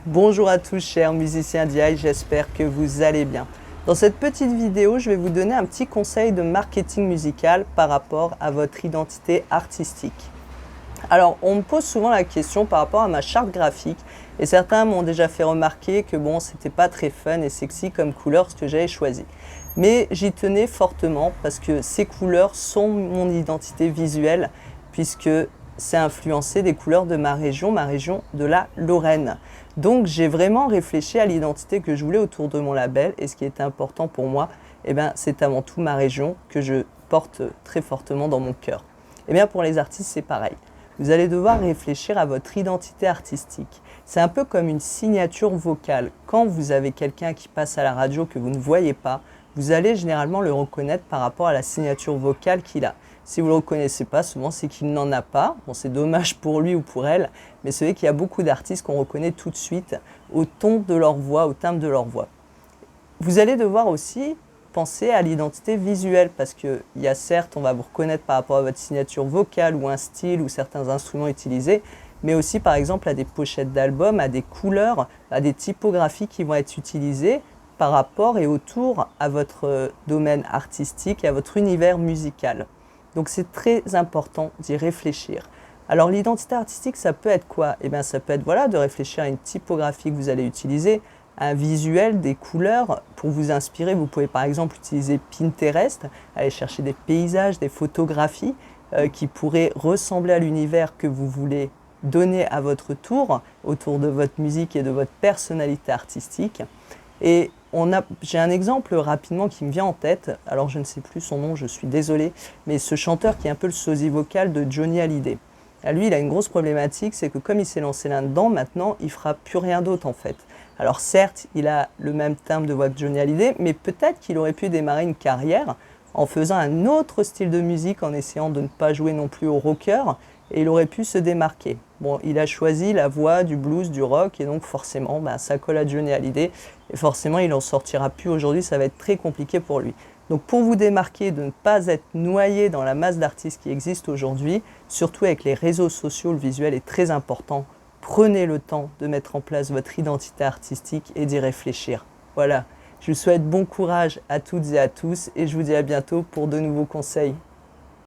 Bonjour à tous chers musiciens d'IA, j'espère que vous allez bien. Dans cette petite vidéo, je vais vous donner un petit conseil de marketing musical par rapport à votre identité artistique. Alors, on me pose souvent la question par rapport à ma charte graphique et certains m'ont déjà fait remarquer que bon, c'était pas très fun et sexy comme couleur ce que j'avais choisi. Mais j'y tenais fortement parce que ces couleurs sont mon identité visuelle puisque c'est influencé des couleurs de ma région de la Lorraine. Donc j'ai vraiment réfléchi à l'identité que je voulais autour de mon label et ce qui était important pour moi, c'est avant tout ma région que je porte très fortement dans mon cœur. Et bien pour les artistes, c'est pareil. Vous allez devoir réfléchir à votre identité artistique. C'est un peu comme une signature vocale. Quand vous avez quelqu'un qui passe à la radio que vous ne voyez pas, vous allez généralement le reconnaître par rapport à la signature vocale qu'il a. Si vous ne le reconnaissez pas, souvent c'est qu'il n'en a pas. Bon, c'est dommage pour lui ou pour elle, mais c'est vrai qu'il y a beaucoup d'artistes qu'on reconnaît tout de suite au ton de leur voix, au timbre de leur voix. Vous allez devoir aussi penser à l'identité visuelle parce qu'il y a certes, on va vous reconnaître par rapport à votre signature vocale ou un style ou certains instruments utilisés, mais aussi par exemple à des pochettes d'albums, à des couleurs, à des typographies qui vont être utilisées par rapport et autour à votre domaine artistique et à votre univers musical. Donc c'est très important d'y réfléchir. Alors l'identité artistique, ça peut être quoi? Ça peut être de réfléchir à une typographie que vous allez utiliser, un visuel, des couleurs. Pour vous inspirer, vous pouvez par exemple utiliser Pinterest, aller chercher des paysages, des photographies qui pourraient ressembler à l'univers que vous voulez donner à votre tour, autour de votre musique et de votre personnalité artistique. Et j'ai un exemple rapidement qui me vient en tête, alors je ne sais plus son nom, je suis désolé, mais ce chanteur qui est un peu le sosie vocal de Johnny Hallyday. Lui, il a une grosse problématique, c'est que comme il s'est lancé là-dedans, maintenant, il ne fera plus rien d'autre en fait. Alors certes, il a le même timbre de voix que Johnny Hallyday, mais peut-être qu'il aurait pu démarrer une carrière en faisant un autre style de musique, en essayant de ne pas jouer non plus au rocker, et il aurait pu se démarquer. Bon, il a choisi la voix du blues, du rock, et donc forcément, ça colle à Johnny Hallyday, et forcément, il n'en sortira plus aujourd'hui, ça va être très compliqué pour lui. Donc pour vous démarquer, de ne pas être noyé dans la masse d'artistes qui existent aujourd'hui, surtout avec les réseaux sociaux, le visuel est très important. Prenez le temps de mettre en place votre identité artistique et d'y réfléchir. Voilà, je vous souhaite bon courage à toutes et à tous et je vous dis à bientôt pour de nouveaux conseils.